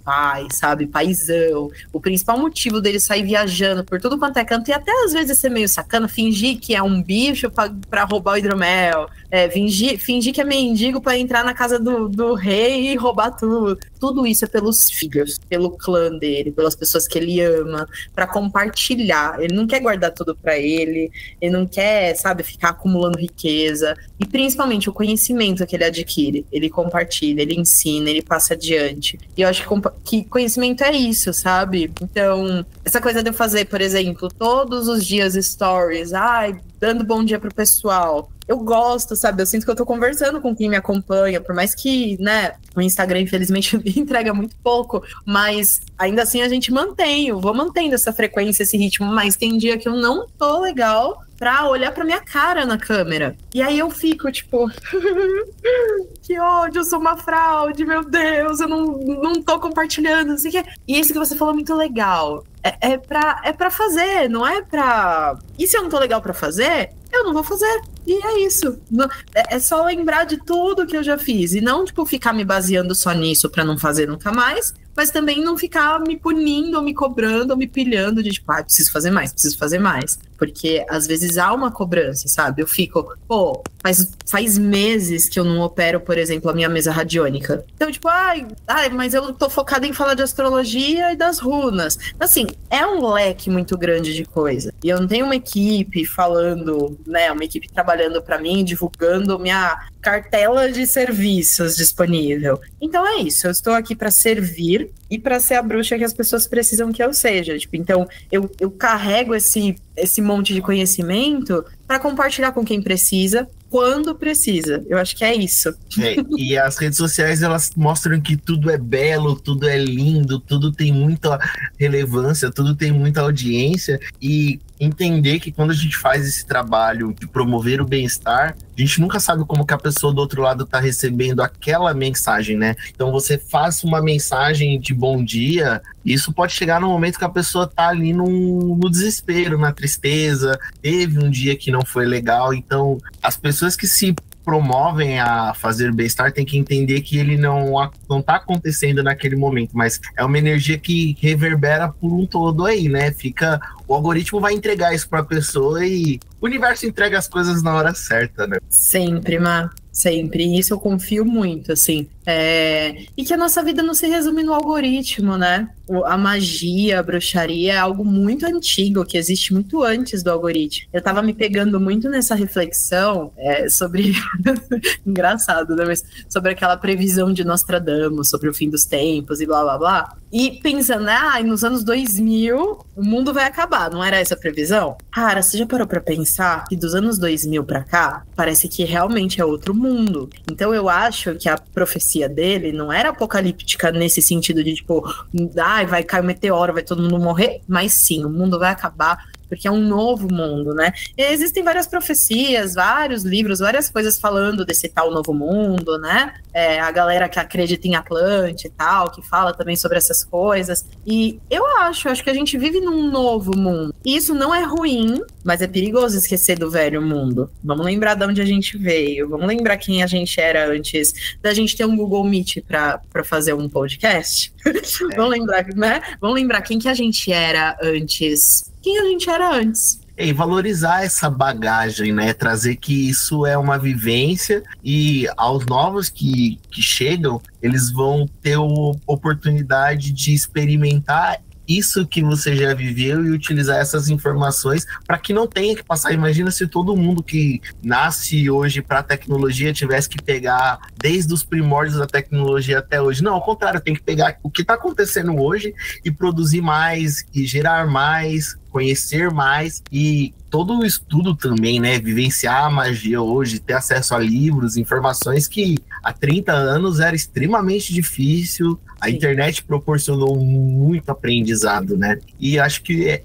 [SPEAKER 2] sabe? Paizão. O principal motivo dele sair viajando por tudo quanto é canto e até às vezes ser meio sacana, fingir que é um bicho pra roubar o hidromel, fingir que é mendigo pra entrar na casa do rei e roubar tudo. Tudo isso é pelos filhos, pelo clã dele, pelas pessoas que ele ama, pra compartilhar. Ele não quer guardar tudo pra ele não quer, sabe, ficar acumulando riqueza. E principalmente o conhecimento que ele adquire. Ele compartilha, ele ensina, ele passa adiante. E eu acho que conhecimento é isso, sabe? Então, essa coisa de eu fazer, por exemplo, todos os dias stories, dando bom dia pro pessoal. Eu gosto, sabe? Eu sinto que eu tô conversando com quem me acompanha, por mais que, né, o Instagram, infelizmente, entrega muito pouco, mas ainda assim a gente vou mantendo essa frequência, esse ritmo, mas tem dia que eu não tô legal pra olhar pra minha cara na câmera. E aí eu fico, tipo, que ódio, eu sou uma fraude, meu Deus, eu não tô compartilhando, não sei o que. E isso que você falou é muito legal. É pra fazer, não é pra... E se eu não tô legal pra fazer, eu não vou fazer. E é isso. É só lembrar de tudo que eu já fiz. E não, tipo, ficar me baseando só nisso pra não fazer nunca mais. Mas também não ficar me punindo, ou me cobrando, ou me pilhando de, tipo, preciso fazer mais. Porque, às vezes, há uma cobrança, sabe? Eu fico, faz meses que eu não opero, por exemplo, a minha mesa radiônica. Então, tipo, mas eu tô focada em falar de astrologia e das runas. Assim, é um leque muito grande de coisa. E eu não tenho uma equipe falando, né? Uma equipe trabalhando pra mim, divulgando minha cartela de serviços disponível. Então é isso, eu estou aqui para servir e para ser a bruxa que as pessoas precisam que eu seja. Tipo, então eu carrego esse monte de conhecimento para compartilhar com quem precisa, quando precisa. Eu acho que é isso.
[SPEAKER 3] E as redes sociais, elas mostram que tudo é belo, tudo é lindo, tudo tem muita relevância, tudo tem muita audiência, e entender que quando a gente faz esse trabalho de promover o bem-estar, a gente nunca sabe como que a pessoa do outro lado tá recebendo aquela mensagem, né? Então você faz uma mensagem de bom dia, isso pode chegar no momento que a pessoa tá ali no desespero, na tristeza, teve um dia que não foi legal. Então as pessoas que se promovem a fazer bem-estar tem que entender que ele não tá acontecendo naquele momento, mas é uma energia que reverbera por um todo aí, né? O algoritmo vai entregar isso pra pessoa e o universo entrega as coisas na hora certa, né?
[SPEAKER 2] Sempre, Má. Sempre. E isso eu confio muito, assim. E que a nossa vida não se resume no algoritmo, né? A magia, a bruxaria é algo muito antigo, que existe muito antes do algoritmo. Eu tava me pegando muito nessa reflexão sobre... Engraçado, né? Mas sobre aquela previsão de Nostradamus, sobre o fim dos tempos e blá, blá, blá. E pensando, nos anos 2000, o mundo vai acabar, não era essa a previsão? Cara, você já parou pra pensar que dos anos 2000 pra cá, parece que realmente é outro mundo. Então eu acho que a profecia dele não era apocalíptica nesse sentido de tipo, vai cair um meteoro, vai todo mundo morrer, mas sim, o mundo vai acabar porque é um novo mundo, né? E existem várias profecias, vários livros, várias coisas falando desse tal novo mundo, né? A galera que acredita em Atlante e tal, que fala também sobre essas coisas. E eu acho que a gente vive num novo mundo. E isso não é ruim, mas é perigoso esquecer do velho mundo. Vamos lembrar de onde a gente veio, vamos lembrar quem a gente era antes da gente ter um Google Meet para fazer um podcast. Vamos lembrar, né? Vamos lembrar quem que a gente era antes. Quem a gente era antes.
[SPEAKER 3] E valorizar essa bagagem, né? Trazer que isso é uma vivência e aos novos que chegam, eles vão ter a oportunidade de experimentar isso que você já viveu e utilizar essas informações para que não tenha que passar. Imagina se todo mundo que nasce hoje para a tecnologia tivesse que pegar desde os primórdios da tecnologia até hoje. Não, ao contrário, tem que pegar o que está acontecendo hoje e produzir mais, e gerar mais, conhecer mais e todo o estudo também, né? Vivenciar a magia hoje, ter acesso a livros, informações que há 30 anos era extremamente difícil. A internet proporcionou muito aprendizado, né? E acho que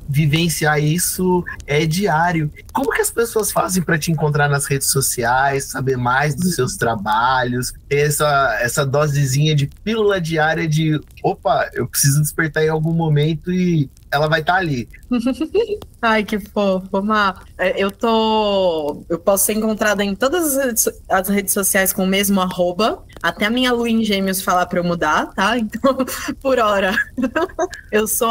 [SPEAKER 3] vivenciar isso é diário. Como que as pessoas fazem para te encontrar nas redes sociais, saber mais dos seus trabalhos, ter essa dosezinha de pílula diária de opa, eu preciso despertar em algum momento e ela vai estar ali.
[SPEAKER 2] Ai, que fofo, Má. Eu posso ser encontrada em todas as redes sociais com o mesmo @, até a minha lua em gêmeos falar pra eu mudar, tá? Então, por hora, eu sou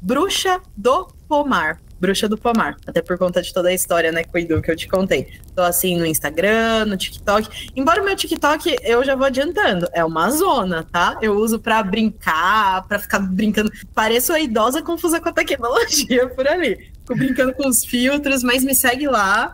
[SPEAKER 2] @bruxa do pomar. Bruxa do Pomar, até por conta de toda a história, né, Edu, que eu te contei. Tô assim no Instagram, no TikTok. Embora o meu TikTok, eu já vou adiantando, é uma zona, tá? Eu uso pra brincar, pra ficar brincando. Pareço a idosa confusa com a tecnologia por ali. Fico brincando com os filtros, mas me segue lá.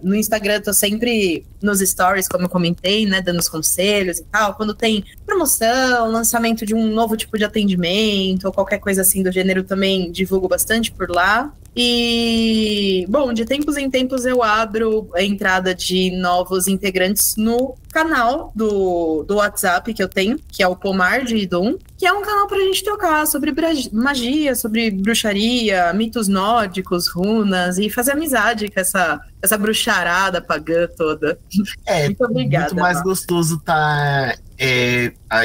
[SPEAKER 2] No Instagram eu tô sempre nos stories, como eu comentei, né, dando os conselhos e tal. Quando tem promoção, lançamento de um novo tipo de atendimento ou qualquer coisa assim do gênero, também divulgo bastante por lá. E, bom, de tempos em tempos eu abro a entrada de novos integrantes no canal do WhatsApp que eu tenho, que é o Pomar de Idum, que é um canal pra gente trocar sobre magia, sobre bruxaria, mitos nórdicos, runas e fazer amizade com essa bruxarada pagã toda. Muito obrigada.
[SPEAKER 3] Muito mais gostoso tá...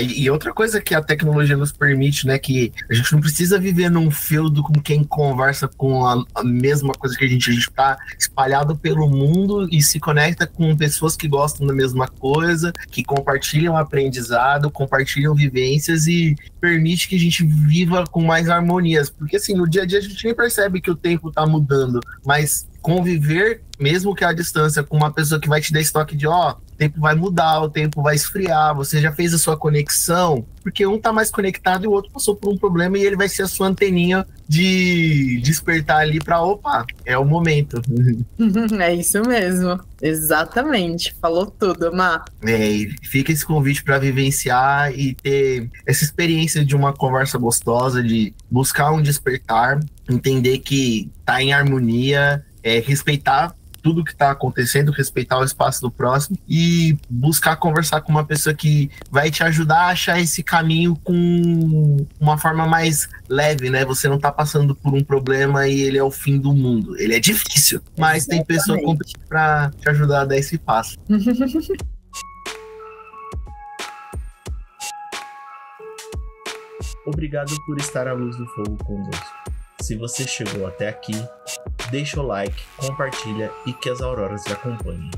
[SPEAKER 3] E outra coisa que a tecnologia nos permite, né, que a gente não precisa viver num feudo com quem conversa com a mesma coisa que a gente tá espalhado pelo mundo e se conecta com pessoas que gostam da mesma coisa, que compartilham aprendizado, compartilham vivências e permite que a gente viva com mais harmonias, porque assim, no dia a dia a gente nem percebe que o tempo tá mudando, mas conviver, mesmo que à distância, com uma pessoa que vai te dar estoque de o tempo vai mudar, o tempo vai esfriar, você já fez a sua conexão, porque um tá mais conectado e o outro passou por um problema e ele vai ser a sua anteninha de despertar ali pra, opa, é o momento.
[SPEAKER 2] É isso mesmo, exatamente, falou tudo, Má.
[SPEAKER 3] Fica esse convite para vivenciar e ter essa experiência de uma conversa gostosa, de buscar um despertar, entender que tá em harmonia, respeitar tudo que está acontecendo, respeitar o espaço do próximo e buscar conversar com uma pessoa que vai te ajudar a achar esse caminho com uma forma mais leve, né? Você não tá passando por um problema e ele é o fim do mundo. Ele é difícil, mas exatamente, tem pessoa competente para te ajudar a dar esse passo.
[SPEAKER 1] Obrigado por estar à luz do fogo conosco. Se você chegou até aqui, deixa o like, compartilha e que as auroras te acompanhem.